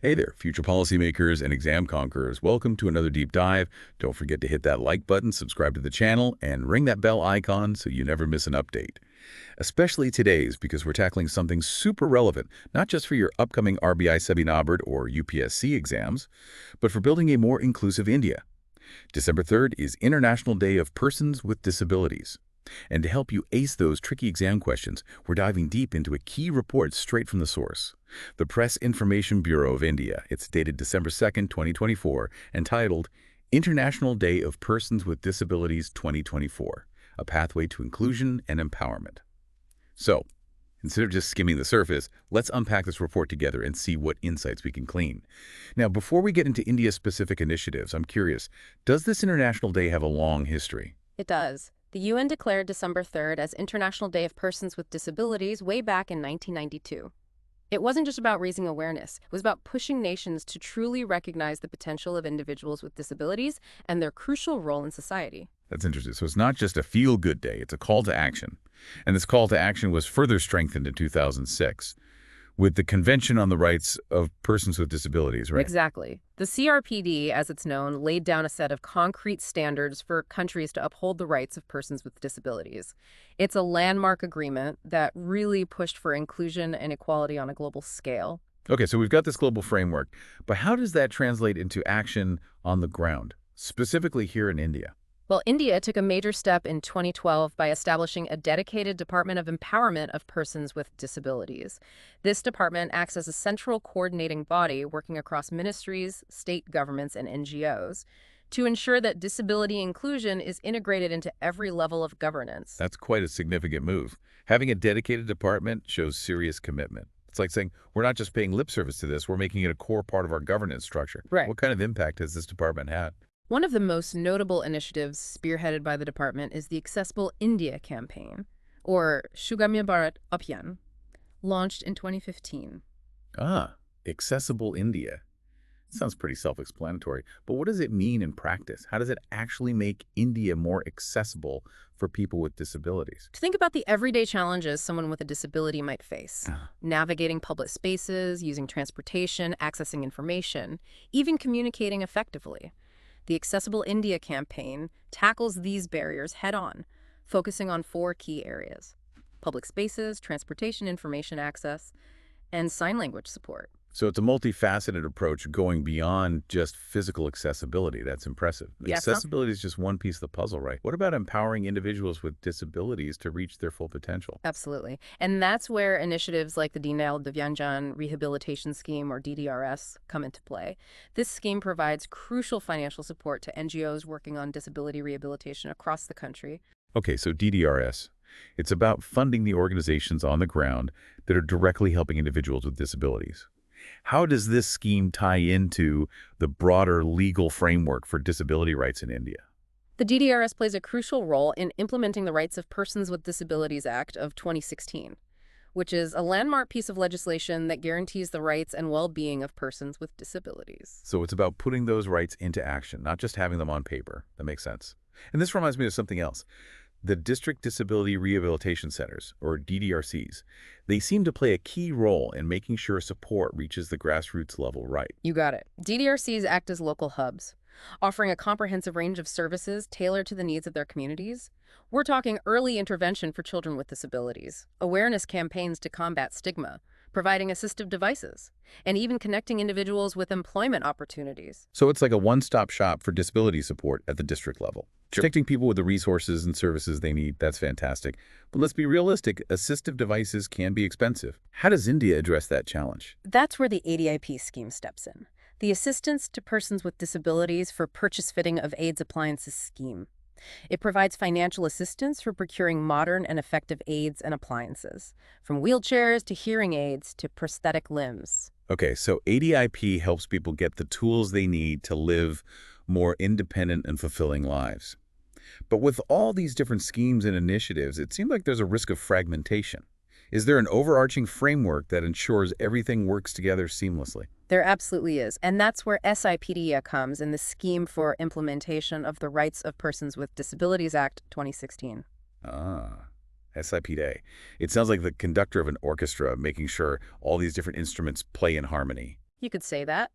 Hey there, future policymakers and exam conquerors. Welcome to another deep dive. Don't forget to hit that like button, subscribe to the channel, and ring that bell icon so you never miss an update. Especially today's, because we're tackling something super relevant, not just for your upcoming RBI SEBI NABARD or UPSC exams, but for building a more inclusive India. December 3rd is International Day of Persons with Disabilities. And to help you ace those tricky exam questions, we're diving deep into a key report straight from the source. The Press Information Bureau of India. It's dated December 2nd, 2024, entitled International Day of Persons with Disabilities 2024, A Pathway to Inclusion and Empowerment. So, instead of just skimming the surface, let's unpack this report together and see what insights we can glean. Now, before we get into India-specific initiatives, I'm curious, does this International Day have a long history? It does. The UN declared December 3rd as International Day of Persons with Disabilities way back in 1992. It wasn't just about raising awareness. It was about pushing nations to truly recognize the potential of individuals with disabilities and their crucial role in society. That's interesting. So it's not just a feel-good day, it's a call to action. And this call to action was further strengthened in 2006 with the Convention on the Rights of Persons with Disabilities, right? Exactly. The CRPD, as it's known, laid down a set of concrete standards for countries to uphold the rights of persons with disabilities. It's a landmark agreement that really pushed for inclusion and equality on a global scale. Okay, so we've got this global framework, but how does that translate into action on the ground, specifically here in India? Well, India took a major step in 2012 by establishing a dedicated Department of Empowerment of Persons with Disabilities. This department acts as a central coordinating body working across ministries, state governments, and NGOs to ensure that disability inclusion is integrated into every level of governance. That's quite a significant move. Having a dedicated department shows serious commitment. It's like saying, we're not just paying lip service to this, we're making it a core part of our governance structure. Right. What kind of impact has this department had? One of the most notable initiatives spearheaded by the department is the Accessible India campaign, or Sugamya Bharat Abhiyan, launched in 2015. Ah, accessible India. Sounds pretty self-explanatory, but what does it mean in practice? How does it actually make India more accessible for people with disabilities? To think about the everyday challenges someone with a disability might face, Ah, navigating public spaces, using transportation, accessing information, even communicating effectively. The Accessible India campaign tackles these barriers head-on, focusing on 4 key areas: public spaces, transportation information access, and sign language support. so it's a multifaceted approach going beyond just physical accessibility. That's impressive. Yes, huh? Accessibility is just one piece of the puzzle, right? What about empowering individuals with disabilities to reach their full potential? Absolutely. And that's where initiatives like the Deenayal Divyanjan Rehabilitation Scheme, or DDRS, come into play. This scheme provides crucial financial support to NGOs working on disability rehabilitation across the country. Okay, so DDRS. It's about funding the organizations on the ground that are directly helping individuals with disabilities. How does this scheme tie into the broader legal framework for disability rights in India? The DDRS plays a crucial role in implementing the Rights of Persons with Disabilities Act of 2016, which is a landmark piece of legislation that guarantees the rights and well-being of persons with disabilities. So it's about putting those rights into action, not just having them on paper. That makes sense. And this reminds me of something else. The District Disability Rehabilitation Centers, or DDRCs, they seem to play a key role in making sure support reaches the grassroots level right. You got it. DDRCs act as local hubs, offering a comprehensive range of services tailored to the needs of their communities. We're talking early intervention for children with disabilities, awareness campaigns to combat stigma, providing assistive devices, and even connecting individuals with employment opportunities. So it's like a one-stop shop for disability support at the district level. Sure. Protecting people with the resources and services they need, that's fantastic. But let's be realistic, assistive devices can be expensive. How does India address that challenge? That's where the ADIP scheme steps in, the Assistance to Persons with Disabilities for Purchase Fitting of AIDS Appliances scheme. It provides financial assistance for procuring modern and effective aids and appliances, from wheelchairs to hearing aids to prosthetic limbs. Okay, so ADIP helps people get the tools they need to live more independent and fulfilling lives. But with all these different schemes and initiatives, it seems like there's a risk of fragmentation. Is there an overarching framework that ensures everything works together seamlessly? There absolutely is, and that's where SIPDIA comes in the Scheme for Implementation of the Rights of Persons with Disabilities Act 2016. Ah, SIPD. It sounds like the conductor of an orchestra, making sure all these different instruments play in harmony. You could say that.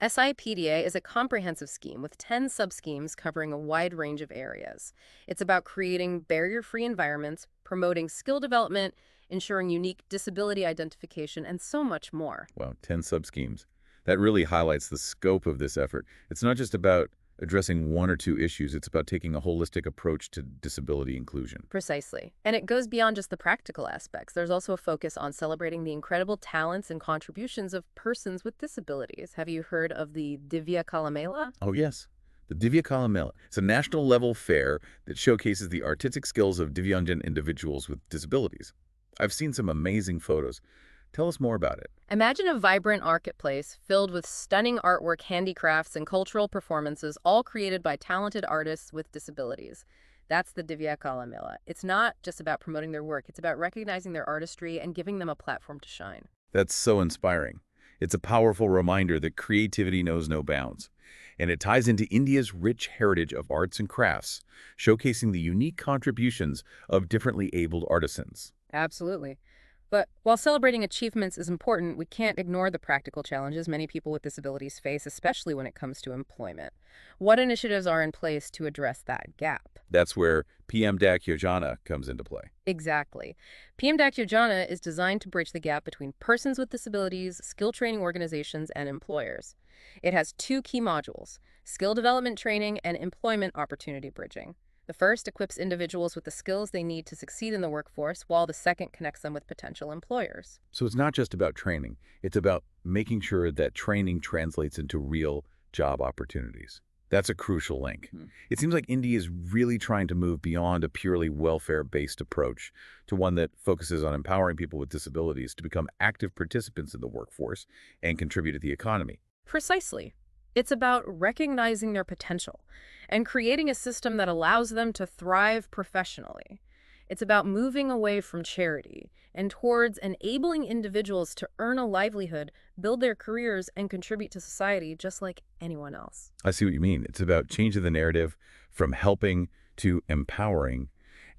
SIPDA is a comprehensive scheme with 10 sub-schemes covering a wide range of areas. It's about creating barrier-free environments, promoting skill development, ensuring unique disability identification, and so much more. Wow, 10 sub-schemes. That really highlights the scope of this effort. It's not just about addressing one or two issues, it's about taking a holistic approach to disability inclusion. Precisely. And it goes beyond just the practical aspects. There's also a focus on celebrating the incredible talents and contributions of persons with disabilities. Have you heard of the Divya Kalamela? Oh, yes. The Divya Kalamela. It's a national-level fair that showcases the artistic skills of Divyangjan individuals with disabilities. I've seen some amazing photos. Tell us more about it. Imagine a vibrant marketplace filled with stunning artwork, handicrafts, and cultural performances, all created by talented artists with disabilities. That's the Divya Kalamela. It's not just about promoting their work, it's about recognizing their artistry and giving them a platform to shine. That's so inspiring. It's a powerful reminder that creativity knows no bounds. And it ties into India's rich heritage of arts and crafts, showcasing the unique contributions of differently abled artisans. Absolutely. But while celebrating achievements is important, we can't ignore the practical challenges many people with disabilities face, especially when it comes to employment. What initiatives are in place to address that gap? That's where PM DAC Yojana comes into play. Exactly. PM DAC Yojana is designed to bridge the gap between persons with disabilities, skill training organizations, and employers. It has two key modules: skill development training and employment opportunity bridging. The first equips individuals with the skills they need to succeed in the workforce, while the second connects them with potential employers. So it's not just about training. It's about making sure that training translates into real job opportunities. That's a crucial link. It seems like India is really trying to move beyond a purely welfare-based approach to one that focuses on empowering people with disabilities to become active participants in the workforce and contribute to the economy. Precisely. It's about recognizing their potential and creating a system that allows them to thrive professionally. It's about moving away from charity and towards enabling individuals to earn a livelihood, build their careers, and contribute to society just like anyone else. I see what you mean. It's about changing the narrative from helping to empowering,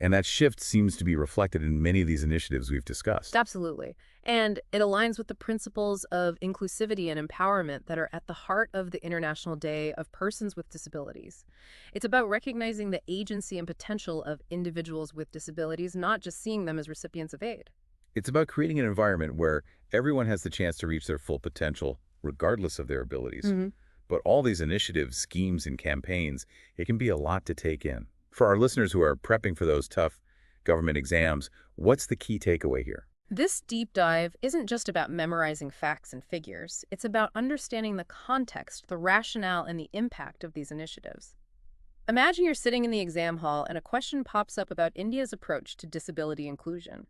and that shift seems to be reflected in many of these initiatives we've discussed. Absolutely. And it aligns with the principles of inclusivity and empowerment that are at the heart of the International Day of Persons with Disabilities. It's about recognizing the agency and potential of individuals with disabilities, not just seeing them as recipients of aid. It's about creating an environment where everyone has the chance to reach their full potential, regardless of their abilities. But all these initiatives, schemes, and campaigns, it can be a lot to take in. For our listeners who are prepping for those tough government exams, what's the key takeaway here? This deep dive isn't just about memorizing facts and figures. It's about understanding the context, the rationale, and the impact of these initiatives. Imagine you're sitting in the exam hall and a question pops up about India's approach to disability inclusion.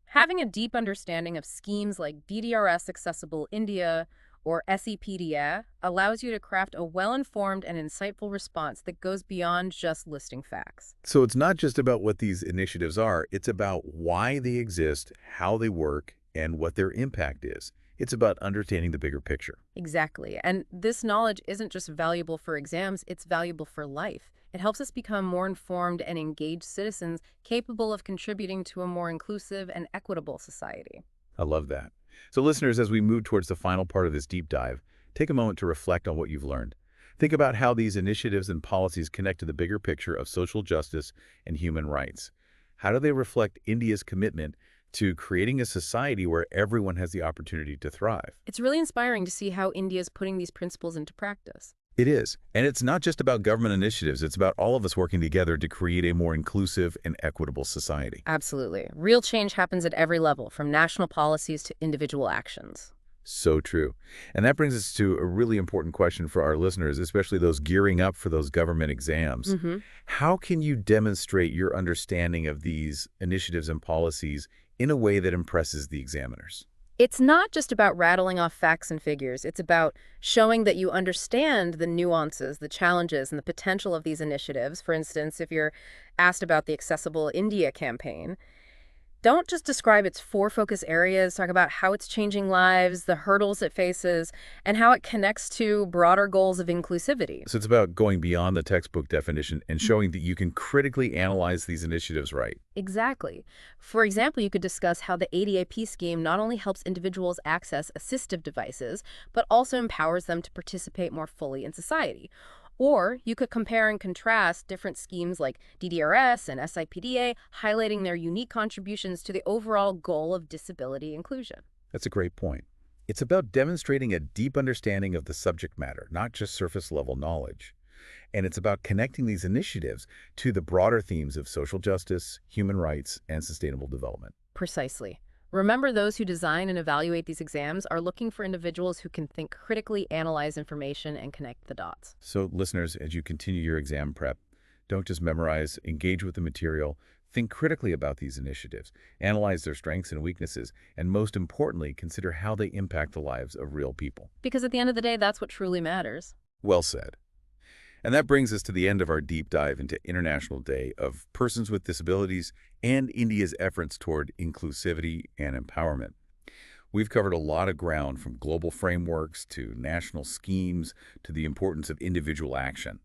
Having a deep understanding of schemes like DDRS Accessible India or SEPDA allows you to craft a well-informed and insightful response that goes beyond just listing facts. So it's not just about what these initiatives are, it's about why they exist, how they work, and what their impact is. It's about understanding the bigger picture. Exactly. And this knowledge isn't just valuable for exams, it's valuable for life. It helps us become more informed and engaged citizens capable of contributing to a more inclusive and equitable society. I love that. So listeners, as we move towards the final part of this deep dive, take a moment to reflect on what you've learned. Think about how these initiatives and policies connect to the bigger picture of social justice and human rights. How do they reflect India's commitment to creating a society where everyone has the opportunity to thrive? It's really inspiring to see how India is putting these principles into practice. It is. And it's not just about government initiatives. It's about all of us working together to create a more inclusive and equitable society. Absolutely. Real change happens at every level, from national policies to individual actions. So true. And that brings us to a really important question for our listeners, especially those gearing up for those government exams. How can you demonstrate your understanding of these initiatives and policies in a way that impresses the examiners? It's not just about rattling off facts and figures. It's about showing that you understand the nuances, the challenges, and the potential of these initiatives. For instance, if you're asked about the Accessible India campaign, Don't just describe its four focus areas, talk about how it's changing lives, the hurdles it faces, and how it connects to broader goals of inclusivity. So it's about going beyond the textbook definition and showing that you can critically analyze these initiatives right. Exactly. For example, you could discuss how the ADAP scheme not only helps individuals access assistive devices, but also empowers them to participate more fully in society. Or you could compare and contrast different schemes like DDRS and SIPDA, highlighting their unique contributions to the overall goal of disability inclusion. That's a great point. It's about demonstrating a deep understanding of the subject matter, not just surface-level knowledge. And it's about connecting these initiatives to the broader themes of social justice, human rights, and sustainable development. Precisely. Remember, those who design and evaluate these exams are looking for individuals who can think critically, analyze information, and connect the dots. So listeners, as you continue your exam prep, don't just memorize, engage with the material, think critically about these initiatives, analyze their strengths and weaknesses, and most importantly, consider how they impact the lives of real people. Because at the end of the day, that's what truly matters. Well said. And that brings us to the end of our deep dive into International Day of Persons with Disabilities and India's efforts toward inclusivity and empowerment. We've covered a lot of ground, from global frameworks to national schemes to the importance of individual action.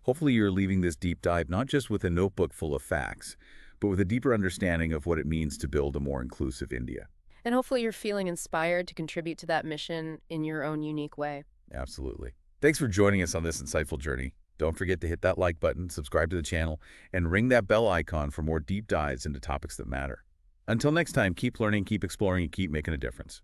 Hopefully you're leaving this deep dive not just with a notebook full of facts, but with a deeper understanding of what it means to build a more inclusive India. And hopefully you're feeling inspired to contribute to that mission in your own unique way. Absolutely. Thanks for joining us on this insightful journey. Don't forget to hit that like button, subscribe to the channel, and ring that bell icon for more deep dives into topics that matter. Until next time, keep learning, keep exploring, and keep making a difference.